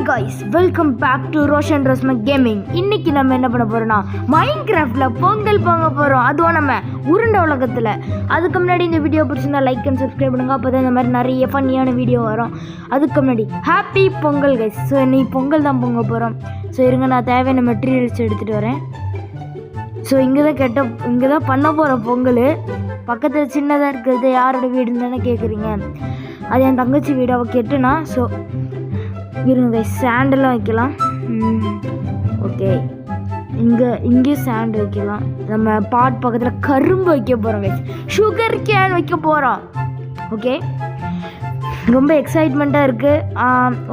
guys, welcome back to Roshan Rosma Gaming. இன்னைக்கு நம்ம என்ன பண்ண போறோம்னா மைன்கிராஃப்ட்ல பொங்கல் பொங்க போறோம். அதுவும் நம்ம உருண்டை உலகத்துல. அதுக்கு முன்னாடி இந்த வீடியோ பிடிச்சிருந்தா லைக் அண்ட் சப்ஸ்கிரைப் பண்ணுங்க. அப்பதான் இந்த மாதிரி நிறைய ஃபன்னியான வீடியோ வரும். அதுக்கு முன்னாடி ஹாப்பி பொங்கல் guys. ஸோ இன்னைக்கு பொங்கல் தான் பொங்க போறோம். ஸோ இருங்க, நான் தேவையான மெட்டீரியல்ஸ் எடுத்துட்டு வரேன். ஸோ இங்கே தான் பண்ண போகிறோம் பொங்கல். பக்கத்தில் சின்னதாக இருக்கிறது யாரோட வீடுன்னு தானே கேட்குறீங்க. அது என் தங்கச்சி வீடு, அவள் கெட்டுனா. ஸோ இருங்க, சாண்டெல்லாம் வைக்கலாம். ஓகே, இங்கேயும் சாண்ட் வைக்கலாம். நம்ம பாட் பக்கத்தில் கரும்பு வைக்க போகிறோம் கைஸ், சுகர் கேன் வைக்க போகிறோம். ஓகே, ரொம்ப எக்ஸைட்மெண்ட்டாக இருக்குது.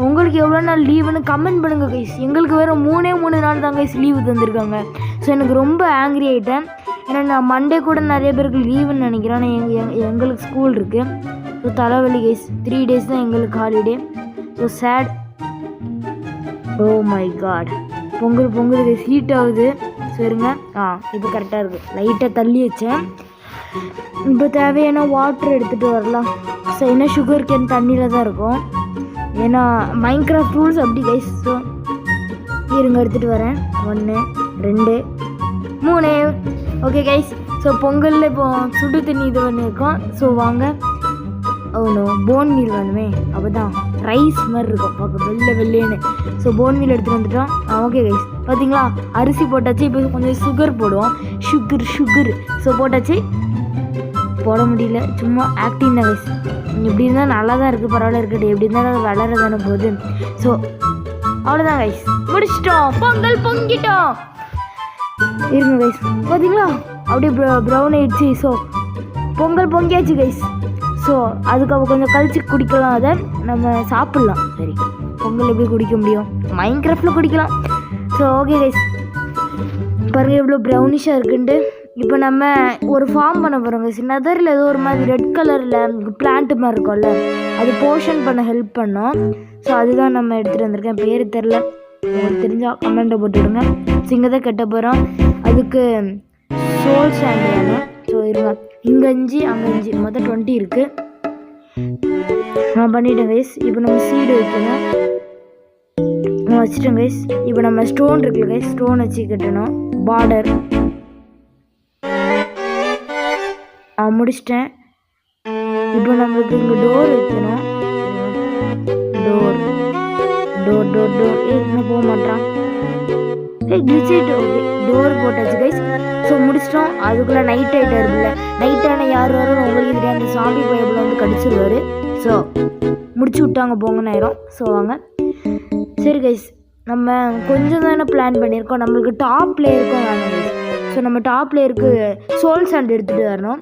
உங்களுக்கு எவ்வளோ நாள் லீவுன்னு கமெண்ட் பண்ணுங்கள் கைஸ். எங்களுக்கு வேறு 3 நாள் தான் கைஸ் லீவு தந்திருக்காங்க. ஸோ எனக்கு ரொம்ப ஆங்க்ரி ஆகிட்டேன். ஏன்னா நான் மண்டே கூட நிறைய பேருக்கு லீவுன்னு நினைக்கிறேன். ஆனால் எங்களுக்கு ஸ்கூல் இருக்குது. ஸோ தலைவலி கைஸ், 3 days தான் எங்களுக்கு holiday. So sad. Oh my God, Pongal guys, heat ஆகுது. ஸோ இருங்க, இப்போ கரெக்டாக இருக்குது. லைட்டாக தள்ளி வச்சேன். இப்போ தேவையான வாட்டர் எடுத்துகிட்டு வரலாம். ஸோ என்ன சுகர் கேன் தண்ணியில் தான் இருக்கும். ஏன்னா மைன்கிராஃப்ட் ரூல்ஸ் அப்படி கைஸ். ஸோ இருங்க, எடுத்துகிட்டு வரேன். 1 2 3. ஓகே கைஸ், ஸோ பொங்கலில் இப்போ சுடு தண்ணி இது பண்ணியிருக்கோம். ஸோ வாங்க. நோ, போன் மீல் வேணுமே, அப்போ தான் ரைஸ் மாதிரி இருக்கும் பார்க்க வெள்ளைன்னு. ஸோ போன் மீல் எடுத்துகிட்டு வந்துட்டோம். ஓகே கைஸ், பார்த்தீங்களா, அரிசி போட்டாச்சு. இப்போ கொஞ்சம் சுகர் போடுவோம். சுகர் ஸோ போட்டாச்சு. போட முடியல, சும்மா ஆக்டிங் தான் கைஸ். இப்படி இருந்தால் நல்லா தான் இருக்குது, பரவாயில்ல இருக்கட்டும். எப்படி இருந்தாலும் அது வளர தானே போகுது. ஸோ அவ்வளோதான் கைஸ், முடிச்சிட்டோம். பொங்கல் பொங்கிட்டோம். இருங்க கைஸ், பார்த்தீங்களா அப்படியே ப்ரௌன் ஆயிடுச்சு. ஸோ பொங்கல் பொங்கியாச்சு கைஸ். ஸோ அதுக்கு கொஞ்சம் கழிச்சு குடிக்கலாம், அதை நம்ம சாப்பிட்லாம். சரி, பொங்கல் எப்படி குடிக்க முடியும், மைன்கிராஃப்டில் குடிக்கலாம். ஸோ ஓகே கைஸ், பாருங்கள் எவ்வளோ ப்ரௌனிஷாக இருக்குன்ட்டு. இப்போ நம்ம ஒரு ஃபார்ம் பண்ண போகிறோம் கைஸ். நெதரில் ஏதோ ஒரு மாதிரி ரெட் கலரில் பிளான்ட் மாதிரி இருக்கும்ல, அது போர்ஷன் பண்ண ஹெல்ப் பண்ணோம். ஸோ அதுதான் நம்ம எடுத்துகிட்டு வந்திருக்கேன். பேர் தெரில, உங்களுக்கு தெரிஞ்சால் கமெண்ட்டை போட்டுவிடுங்க. ஸோ இங்கே தான் கட்ட போகிறோம். அதுக்கு சோல் சாண்ட் வேணும். ஸோ இருங்க, இங்கே 5 அங்கே 5, மொத்தம் 20 இருக்குது. நான் பண்ணிட்டேன் கைஸ். இப்போ நம்ம சீடு வைக்கணும். நான் வச்சுட்டேன் கைஸ். இப்போ நம்ம ஸ்டோன் இருக்குல்ல கைஸ், ஸ்டோன் வச்சு கட்டணும். பார்டர் முடிச்சிட்டேன். இப்போ நம்மளுக்கு இங்கே டோர் வைக்கணும். டோர் இன்னும் போக மாட்டான். ஓகே, டோர் போட்டாச்சு கைஸ். ஸோ முடிச்சிட்டோம். அதுக்குள்ளே நைட் ஆகிட்டா இருக்குல்ல, நைட் ஆனால் யார் வரும் உங்களுக்கு தெரியாது. அந்த சாமி பைபிள் வந்து கடிச்சிடுவார். ஸோ முடிச்சு விட்டாங்க போங்க நேரம். ஸோ வாங்க. சரி கைஸ், நம்ம கொஞ்சம் தானே பிளான் பண்ணியிருக்கோம். நம்மளுக்கு டாப் லேயருக்கும் வேணும் கைஸ். ஸோ நம்ம டாப் லேயருக்கு சோல் சாண்ட் எடுத்துகிட்டு வரணும்.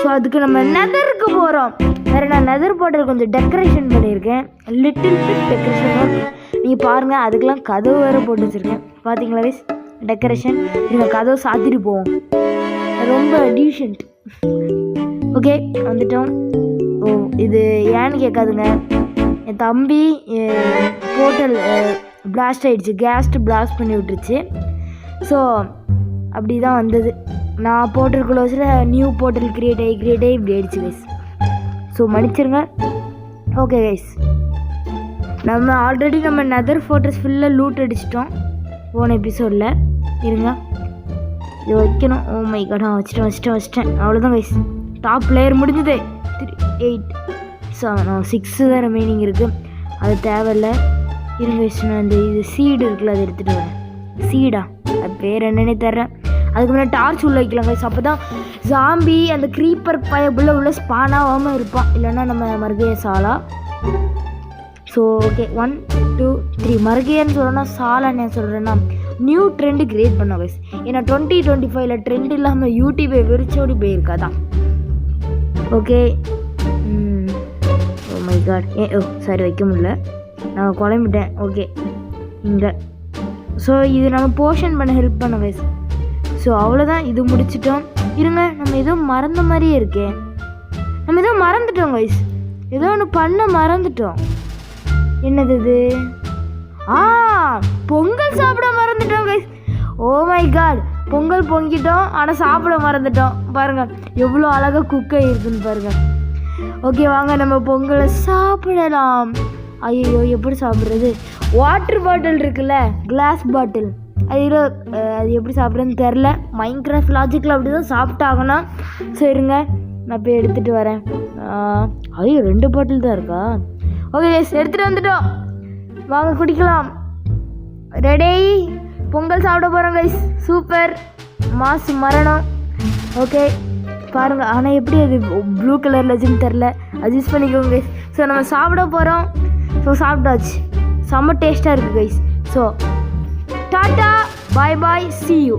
ஸோ அதுக்கு நம்ம நெதருக்கு போகிறோம். வேறு நான் நெதர் போட்டல் கொஞ்சம் டெக்கரேஷன் பண்ணியிருக்கேன். லிட்டில் பிட் டெக்கரேஷன் நீங்கள் பாருங்கள். அதுக்கெலாம் கதவு வேறு போட்டு வச்சுருக்கேன், பார்த்தீங்களா கைஸ், டெக்கரேஷன். நீங்கள் கதவை சாத்திட்டு போவோம், ரொம்ப டீசென்ட். ஓகே, வந்துட்டோம். ஓ, இது ஏன்னு கேட்காதுங்க, என் தம்பி போர்ட்டல் பிளாஸ்ட் ஆகிடுச்சு, பிளாஸ்ட் பண்ணி விட்டுருச்சு. ஸோ அப்படி தான் வந்தது. நான் போர்ட்டல் க்ளோஸில் நியூ போர்ட்டல் கிரியேட் ஆகி இப்படி ஆயிடுச்சு கைஸ். ஸோ மன்னிச்சிருங்க. ஓகே கைஸ், நம்ம ஆல்ரெடி நம்ம நெதர் ஃபோர்ட்ரஸ் ஃபுல்லாக லூட் அடிச்சிட்டோம் போன எபிசோடில். இருங்க, இது வைக்கணும். ஓ மை காட், வச்சிட்டேன். அவ்வளோதான் கைஸ், டாப் லேயர் முடிஞ்சது. 3 8 7 6 தான் ரிமைனிங் இருக்குது. அது தேவையில்லை. இருங்க கைஸ், நான் இது சீடு இருக்குல்ல, அதை எடுத்துகிட்டு வரேன். சீடா, அது பேர் என்னன்னே தர்றேன். அதுக்கு முன்னாடி டார்ச் உள்ள வைக்கலாம் கைஸ். அப்போ தான் ஜாம்பி அந்த க்ரீப்பர் உள்ள ஸ்பானாகாமல் இருப்பான். இல்லைன்னா நம்ம மறுகையை சாலா. ஸோ ஓகே, 1 2 3 மறுகையன்னு சொல்கிறேன்னா சாலான்னு ஏன் சொல்கிறேன்னா நியூ ட்ரெண்டு கிரியேட் பண்ணோம் கைஸ். ஏன்னா 2025 ட்ரெண்ட் இல்லாமல் யூடியூபை விரிச்சோடி போயிருக்காதான். ஓகே, ஓ மை காட், சரி வைக்க முடியல, நான் குழம்பிட்டேன். ஓகே, இங்கே. ஸோ இது நம்ம போர்ஷன் பண்ண ஹெல்ப் பண்ணோம் கைஸ். ஸோ அவ்வளோதான், இது முடிச்சிட்டோம். இருங்க, நம்ம ஏதோ மறந்த மாதிரியே இருக்கே. நம்ம ஏதோ மறந்துட்டோம் கைஸ், ஏதோ ஒன்று பண்ண மறந்துட்டோம். என்னது இது? பொங்கல் சாப்பிட மறந்துட்டோம் guys. Oh my God, pongal பொங்கிட்டோம், ஆனால் சாப்பிட மறந்துட்டோம். பாருங்கள் எவ்வளோ அழகாக குக் ஆகிருக்குன்னு பாருங்கள். ஓகே வாங்க, நம்ம பொங்கலை சாப்பிடலாம். ஐயோ எப்படி சாப்பிட்றது? வாட்டர் பாட்டில் இருக்குல்ல, கிளாஸ் பாட்டில், அது எப்படி சாப்பிட்றதுன்னு தெரில. மைன்கிராஃப்ட் லாஜிக்கில் அப்படி தான் சாப்பிட்டாகணும். சரிங்க, நான் போய் எடுத்துகிட்டு வரேன். ஐயோ 2 பாட்டில் தான் இருக்கா? ஓகே கைஸ், எடுத்துகிட்டு வந்துட்டோம். வாங்க குடிக்கலாம். ரெடி, பொங்கல் சாப்பிட போகிறோம் கைஸ். சூப்பர் மாசு மரணம். ஓகே பாருங்கள், ஆனால் எப்படி அது ப்ளூ கலரில் வச்சுன்னு தெரில, அட்ஜஸ்ட் பண்ணிக்கோங்க கைஸ். ஸோ நம்ம சாப்பிட போகிறோம். ஸோ சாப்பிட்டாச்சு, செம்ம டேஸ்ட்டாக இருக்குது guys. So tata, bye bye, see you.